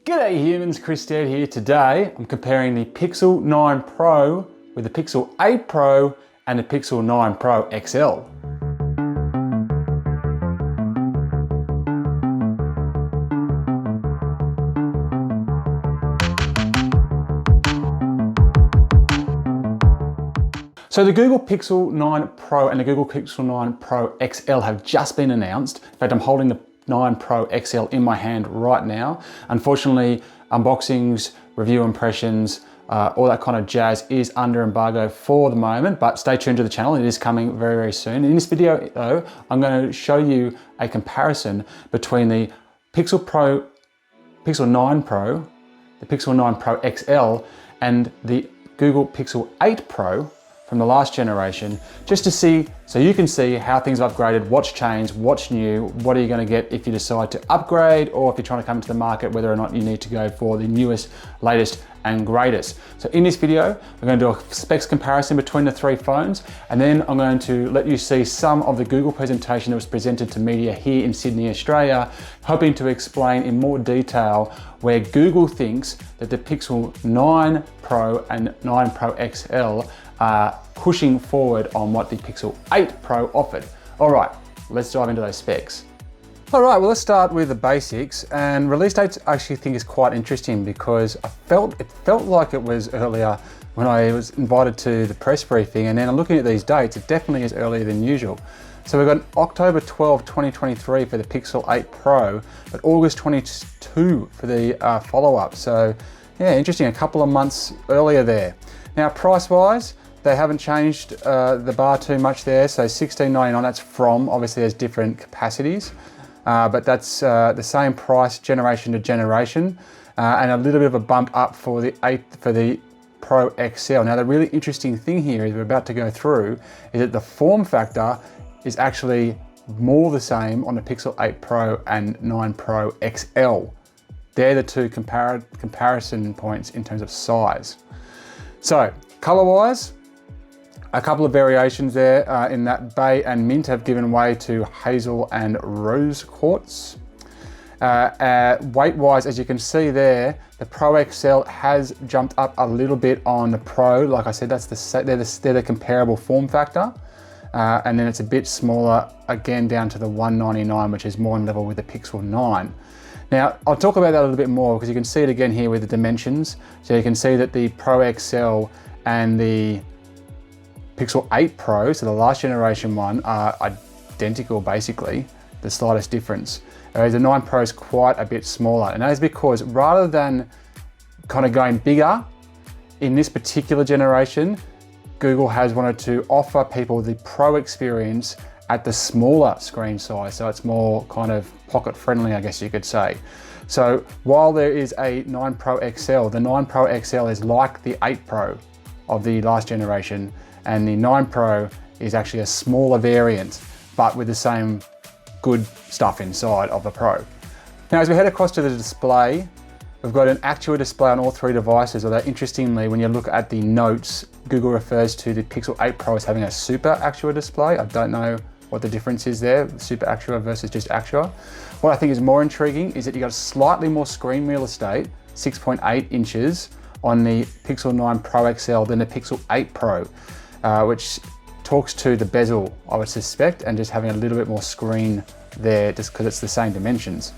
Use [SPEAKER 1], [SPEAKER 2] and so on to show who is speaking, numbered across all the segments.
[SPEAKER 1] G'day humans, Chris Stead here. Today I'm comparing the Pixel 9 Pro with the Pixel 8 Pro and the Pixel 9 Pro XL. So the Google Pixel 9 Pro and the Google Pixel 9 Pro XL have just been announced. In fact, I'm holding the 9 Pro XL in my hand right now. Unfortunately, unboxings, review impressions, all that kind of jazz is under embargo for the moment, but stay tuned to the channel. It is coming very, very soon. In this video though, I'm going to show you a comparison between the Pixel 9 Pro, the Pixel 9 Pro XL, and the Google Pixel 8 Pro from the last generation, just to see, so you can see how things have upgraded, what's changed, what's new, what are you going to get if you decide to upgrade, or if you're trying to come to the market, whether or not you need to go for the newest, latest and greatest. So in this video, we're going to do a specs comparison between the three phones, and then I'm going to let you see some of the Google presentation that was presented to media here in Sydney, Australia, hoping to explain in more detail where Google thinks that the Pixel 9 Pro and 9 Pro XL are pushing forward on what the Pixel 8 Pro offered. All right, let's dive into those specs. All right, well, let's start with the basics. And release dates I actually think is quite interesting because it felt like it was earlier when I was invited to the press briefing, and then I'm looking at these dates, it definitely is earlier than usual. So we've got October 12, 2023 for the Pixel 8 Pro, but August 22 for the follow-up. So yeah, interesting, a couple of months earlier there. Now, price-wise, they haven't changed the bar too much there. So $16.99, that's from, obviously there's different capacities, but that's the same price generation to generation, and a little bit of a bump up for the Pro XL. Now, the really interesting thing here is we're about to go through is that the form factor is actually more the same on the Pixel 8 Pro and 9 Pro XL. They're the two comparison points in terms of size. So color-wise, a couple of variations there in that bay and mint have given way to hazel and rose quartz. Weight-wise, as you can see there, the Pro XL has jumped up a little bit on the Pro. Like I said, they're the comparable form factor. And then it's a bit smaller, again, down to the 199, which is more in level with the Pixel 9. Now, I'll talk about that a little bit more because you can see it again here with the dimensions. So you can see that the Pro XL and the Pixel 8 Pro, so the last generation one, are identical basically, the slightest difference. Whereas the 9 Pro is quite a bit smaller, and that is because rather than kind of going bigger in this particular generation, Google has wanted to offer people the Pro experience at the smaller screen size, so it's more kind of pocket friendly, I guess you could say. So while there is a 9 Pro XL, the 9 Pro XL is like the 8 Pro of the last generation, and the 9 Pro is actually a smaller variant, but with the same good stuff inside of the Pro. Now, as we head across to the display, we've got an actual display on all three devices, although interestingly, when you look at the notes, Google refers to the Pixel 8 Pro as having a Super Actua display. I don't know what the difference is there, Super Actua versus just Actua. What I think is more intriguing is that you got slightly more screen real estate, 6.8 inches, on the Pixel 9 Pro XL than the Pixel 8 Pro, which talks to the bezel, I would suspect, and just having a little bit more screen there just because it's the same dimensions.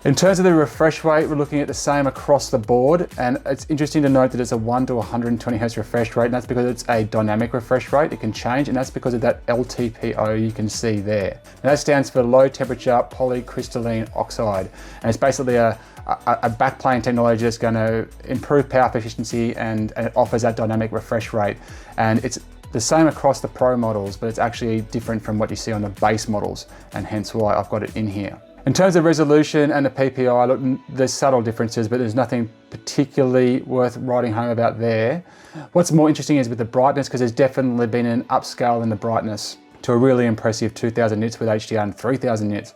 [SPEAKER 1] In terms of the refresh rate, we're looking at the same across the board, and it's interesting to note that it's a 1 to 120 Hz refresh rate, and that's because it's a dynamic refresh rate. It can change, and that's because of that LTPO you can see there. Now, that stands for low temperature polycrystalline oxide, and it's basically a backplane technology that's going to improve power efficiency, and it offers that dynamic refresh rate. And it's the same across the Pro models, but it's actually different from what you see on the base models, and hence why I've got it in here. In terms of resolution and the PPI, look, there's subtle differences, but there's nothing particularly worth writing home about there. What's more interesting is with the brightness, because there's definitely been an upscale in the brightness to a really impressive 2000 nits with HDR and 3000 nits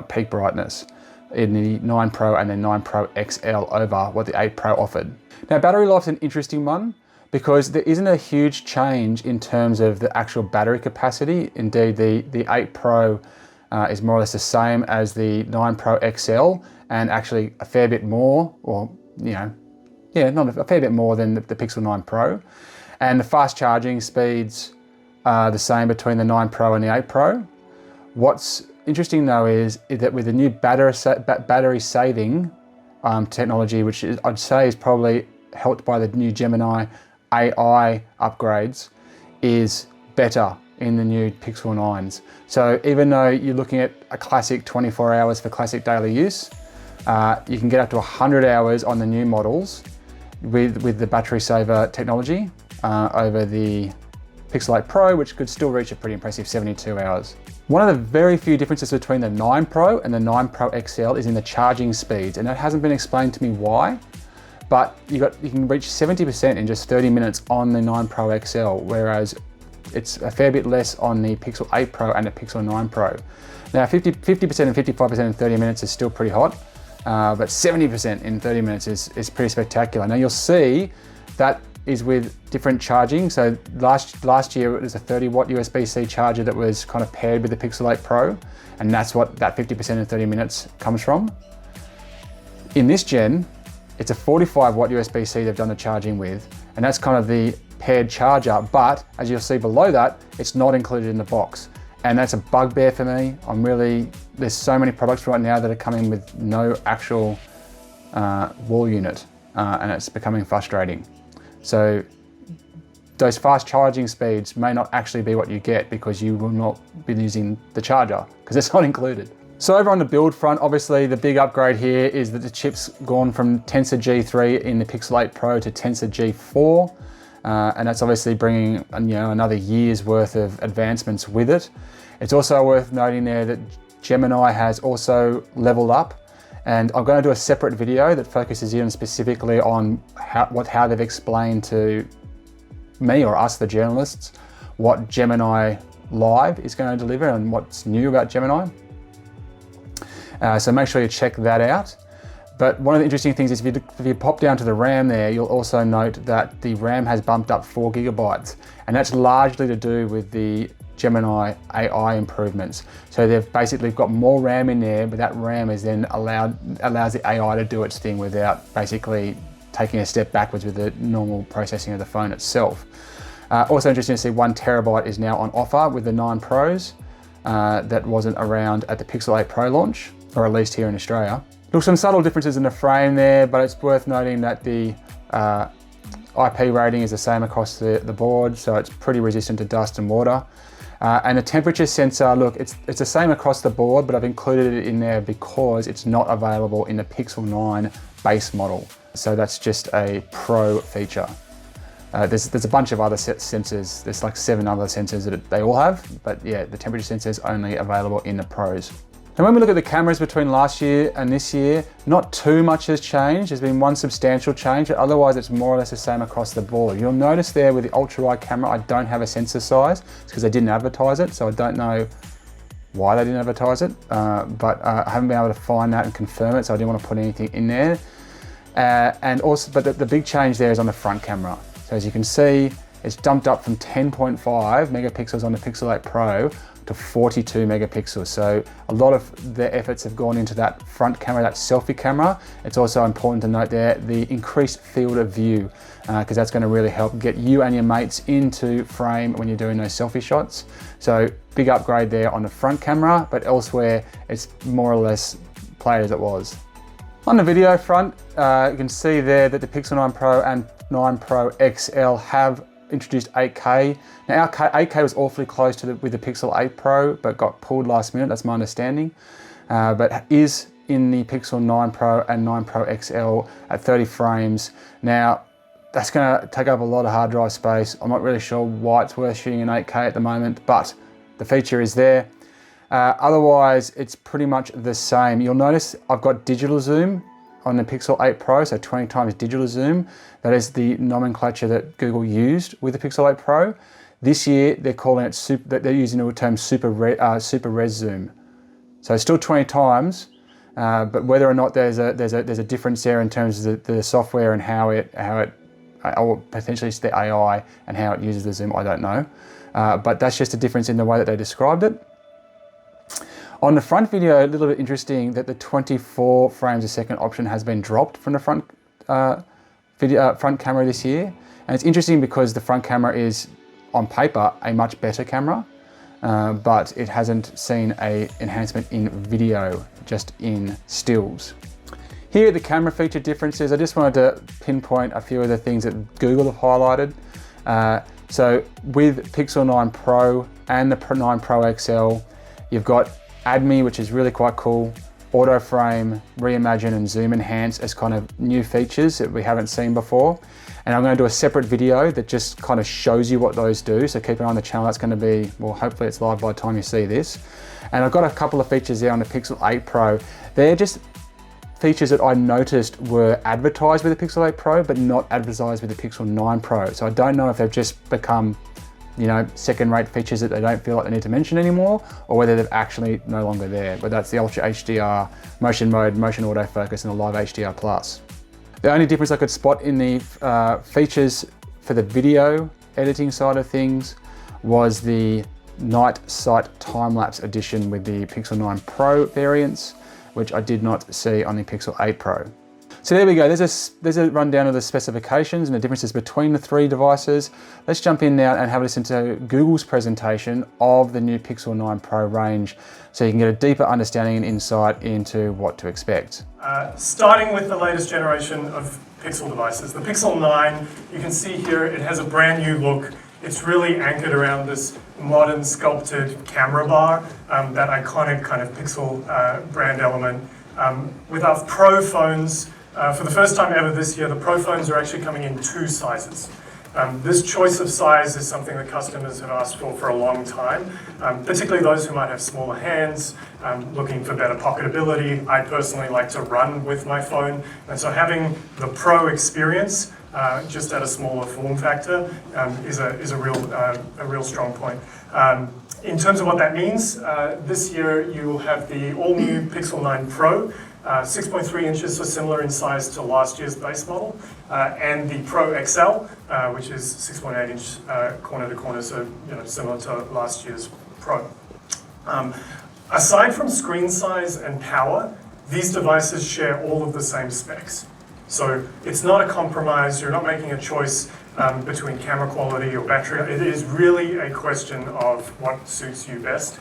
[SPEAKER 1] peak brightness in the 9 Pro and the 9 Pro XL over what the 8 Pro offered. Now, battery life's an interesting one because there isn't a huge change in terms of the actual battery capacity. Indeed, the 8 Pro is more or less the same as the 9 Pro XL, and actually a fair bit more, or not a fair bit more than the Pixel 9 Pro. And the fast charging speeds are the same between the 9 Pro and the 8 Pro. What's interesting though is that with the new battery saving technology, which I'd say is probably helped by the new Gemini AI upgrades, is better in the new Pixel 9s. So even though you're looking at a classic 24 hours for classic daily use, you can get up to 100 hours on the new models with the battery saver technology over the Pixel 8 Pro, which could still reach a pretty impressive 72 hours. One of the very few differences between the 9 Pro and the 9 Pro XL is in the charging speeds, and that hasn't been explained to me why, but you can reach 70% in just 30 minutes on the 9 Pro XL, whereas it's a fair bit less on the Pixel 8 Pro and the Pixel 9 Pro. Now 50% and 55% in 30 minutes is still pretty hot, but 70% in 30 minutes is pretty spectacular. Now you'll see that is with different charging. So last year it was a 30-watt USB-C charger that was kind of paired with the Pixel 8 Pro, and that's what that 50% in 30 minutes comes from. In this gen, it's a 45-watt USB-C they've done the charging with, and that's kind of the paired charger, but as you'll see below that, it's not included in the box. And that's a bugbear for me. There's so many products right now that are coming with no actual wall unit, and it's becoming frustrating. So those fast charging speeds may not actually be what you get because you will not be using the charger because it's not included. So over on the build front, obviously the big upgrade here is that the chip's gone from Tensor G3 in the Pixel 8 Pro to Tensor G4. And that's obviously bringing another year's worth of advancements with it. It's also worth noting there that Gemini has also leveled up, and I'm going to do a separate video that focuses in specifically on how they've explained to me, or us, the journalists, what Gemini Live is going to deliver and what's new about Gemini. So make sure you check that out. But one of the interesting things is if you pop down to the RAM there, you'll also note that the RAM has bumped up 4 gigabytes, and that's largely to do with the Gemini AI improvements. So they've basically got more RAM in there, but that RAM is then allows the AI to do its thing without basically taking a step backwards with the normal processing of the phone itself. Also interesting to see 1 terabyte is now on offer with the 9 Pros. That wasn't around at the Pixel 8 Pro launch, or at least here in Australia. Look, some subtle differences in the frame there, but it's worth noting that the IP rating is the same across the board, so it's pretty resistant to dust and water. And the temperature sensor, look, it's the same across the board, but I've included it in there because it's not available in the Pixel 9 base model. So that's just a Pro feature. There's a bunch of other sensors. There's like 7 other sensors that they all have, but yeah, the temperature sensor is only available in the Pros. Now when we look at the cameras between last year and this year, not too much has changed. There's been one substantial change, but otherwise it's more or less the same across the board. You'll notice there with the ultra-wide camera, I don't have a sensor size. It's because they didn't advertise it, so I don't know why they didn't advertise it, but I haven't been able to find that and confirm it, so I didn't want to put anything in there. And also, but the big change there is on the front camera. So as you can see, it's jumped up from 10.5 megapixels on the Pixel 8 Pro to 42 megapixels. So a lot of their efforts have gone into that front camera, that selfie camera. It's also important to note there the increased field of view, because that's going to really help get you and your mates into frame when you're doing those selfie shots. So big upgrade there on the front camera, but elsewhere it's more or less played as it was. On the video front, you can see there that the Pixel 9 Pro and 9 Pro XL have introduced 8K. Now 8K was awfully close to with the Pixel 8 Pro, but got pulled last minute, that's my understanding. But is in the Pixel 9 Pro and 9 Pro XL at 30 frames. Now, that's gonna take up a lot of hard drive space. I'm not really sure why it's worth shooting in 8K at the moment, but the feature is there. Otherwise, it's pretty much the same. You'll notice I've got digital zoom on the Pixel 8 Pro, so 20 times digital zoom. That is the nomenclature that Google used with the Pixel 8 Pro. This year, they're calling it they're using the term super res zoom. So it's still 20 times, but whether or not there's a difference there in terms of the software and how it or potentially it's the AI and how it uses the zoom, I don't know. But that's just a difference in the way that they described it. On the front video, a little bit interesting that the 24 frames a second option has been dropped from the front front camera this year. And it's interesting because the front camera is, on paper, a much better camera, but it hasn't seen an enhancement in video, just in stills. Here are the camera feature differences. I just wanted to pinpoint a few of the things that Google have highlighted. So with Pixel 9 Pro and the 9 Pro XL, you've got ADME, which is really quite cool, auto frame, reimagine and zoom enhance as kind of new features that we haven't seen before. And I'm going to do a separate video that just kind of shows you what those do. So keep an eye on the channel. That's going to be, well, hopefully it's live by the time you see this. And I've got a couple of features there on the Pixel 8 Pro. They're just features that I noticed were advertised with the Pixel 8 Pro, but not advertised with the Pixel 9 Pro. So I don't know if they've just become, you know, second-rate features that they don't feel like they need to mention anymore, or whether they're actually no longer there. But that's the Ultra HDR, motion mode, motion autofocus, and the Live HDR Plus. The only difference I could spot in the features for the video editing side of things was the night sight time-lapse edition with the Pixel 9 Pro variants, which I did not see on the Pixel 8 Pro. So there we go, there's a rundown of the specifications and the differences between the three devices. Let's jump in now and have a listen to Google's presentation of the new Pixel 9 Pro range so you can get a deeper understanding and insight into what to expect.
[SPEAKER 2] Starting with the latest generation of Pixel devices. The Pixel 9, you can see here, it has a brand new look. It's really anchored around this modern sculpted camera bar, that iconic kind of Pixel brand element. With our Pro phones, for the first time ever this year, the Pro phones are actually coming in two sizes. This choice of size is something that customers have asked for a long time, particularly those who might have smaller hands, looking for better pocketability. I personally like to run with my phone, and so having the Pro experience just at a smaller form factor is a real strong point. In terms of what that means, this year you will have the all-new Pixel 9 Pro, 6.3 inches, so similar in size to last year's base model, and the Pro XL, which is 6.8 inch corner to corner, so similar to last year's Pro. Aside from screen size and power, these devices share all of the same specs. So it's not a compromise, you're not making a choice between camera quality or battery. It is really a question of what suits you best.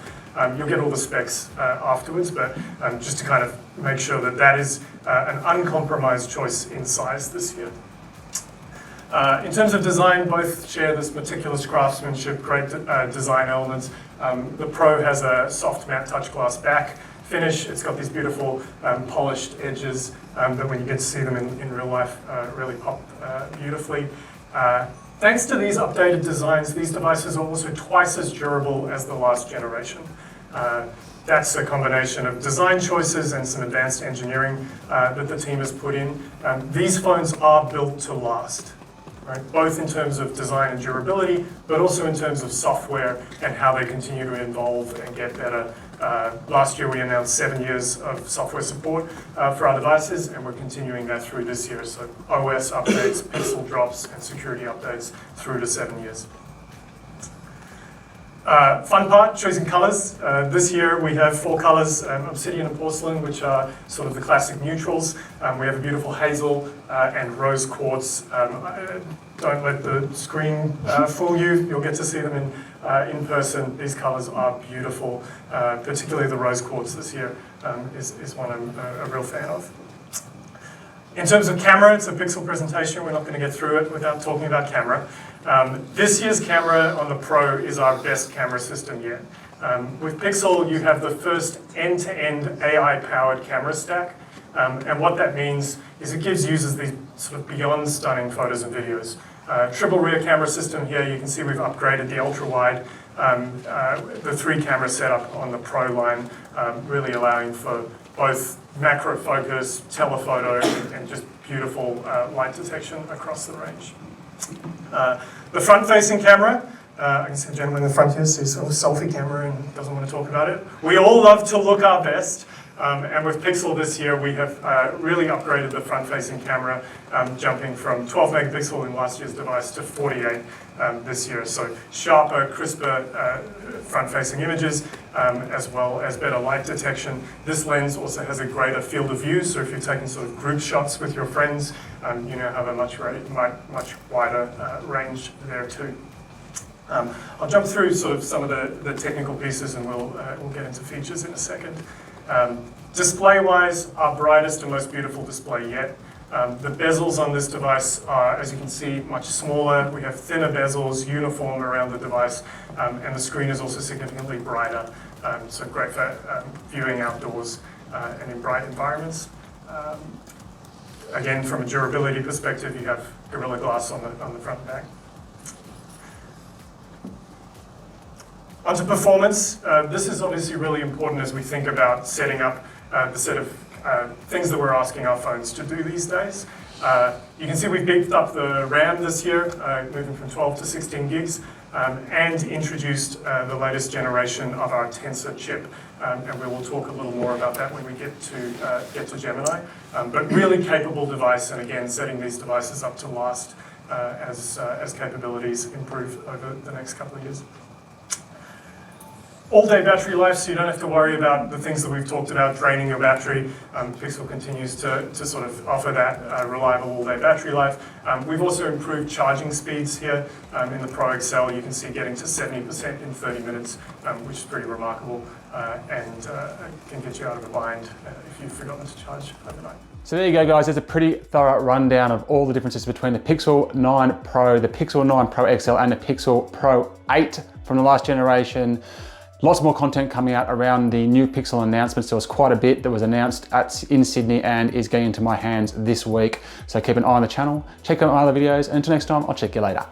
[SPEAKER 2] You'll get all the specs afterwards, but just to kind of make sure that that is an uncompromised choice in size this year. In terms of design, both share this meticulous craftsmanship, great design elements. The Pro has a soft matte touch glass back finish. It's got these beautiful polished edges that when you get to see them in real life really pop beautifully. Thanks to these updated designs, these devices are also twice as durable as the last generation. That's a combination of design choices and some advanced engineering that the team has put in. These phones are built to last, right? Both in terms of design and durability, but also in terms of software and how they continue to evolve and get better. Last year we announced 7 years of software support for our devices, and we're continuing that through this year. So OS updates, pixel drops, and security updates through to 7 years. Fun part, choosing colors. This year we have 4 colors, obsidian and porcelain, which are sort of the classic neutrals. We have a beautiful hazel and rose quartz. Don't let the screen fool you. You'll get to see them in person. These colors are beautiful, particularly the rose quartz this year is one I'm a real fan of. In terms of camera, it's a Pixel presentation. We're not going to get through it without talking about camera. This year's camera on the Pro is our best camera system yet. With Pixel, you have the first end-to-end AI-powered camera stack. And what that means is it gives users these sort of beyond stunning photos and videos. Triple rear camera system here, you can see we've upgraded the ultra-wide, the 3 camera setup on the Pro line, really allowing for both macro focus, telephoto, and just beautiful light detection across the range. The front-facing camera, I can see a gentleman in the front here, so he's sort of a selfie camera and doesn't want to talk about it. We all love to look our best. And with Pixel this year, we have really upgraded the front-facing camera, jumping from 12 megapixel in last year's device to 48 this year. So sharper, crisper front-facing images, as well as better light detection. This lens also has a greater field of view, so if you're taking sort of group shots with your friends, you now have a much wider range there too. I'll jump through sort of some of the technical pieces, and we'll get into features in a second. Display-wise, our brightest and most beautiful display yet. The bezels on this device are, as you can see, much smaller. We have thinner bezels, uniform around the device, and the screen is also significantly brighter. So great for viewing outdoors and in bright environments. Again, from a durability perspective, you have Gorilla Glass on the front and back. Onto performance. This is obviously really important as we think about setting up the set of things that we're asking our phones to do these days. You can see we've beefed up the RAM this year, moving from 12 to 16 gigs, and introduced the latest generation of our Tensor chip. And we will talk a little more about that when we get to Gemini. But really capable device, and again, setting these devices up to last as capabilities improve over the next couple of years. All-day battery life, so you don't have to worry about the things that we've talked about, draining your battery. Pixel continues to sort of offer that reliable all-day battery life. We've also improved charging speeds here. In the Pro XL, you can see getting to 70% in 30 minutes, which is pretty remarkable, and can get you out of a bind if you've forgotten to charge overnight.
[SPEAKER 1] So there you go, guys. There's a pretty thorough rundown of all the differences between the Pixel 9 Pro, the Pixel 9 Pro XL, and the Pixel Pro 8 from the last generation. Lots more content coming out around the new Pixel announcements. There was quite a bit that was announced in Sydney and is getting into my hands this week. So keep an eye on the channel, check out my other videos, and until next time, I'll check you later.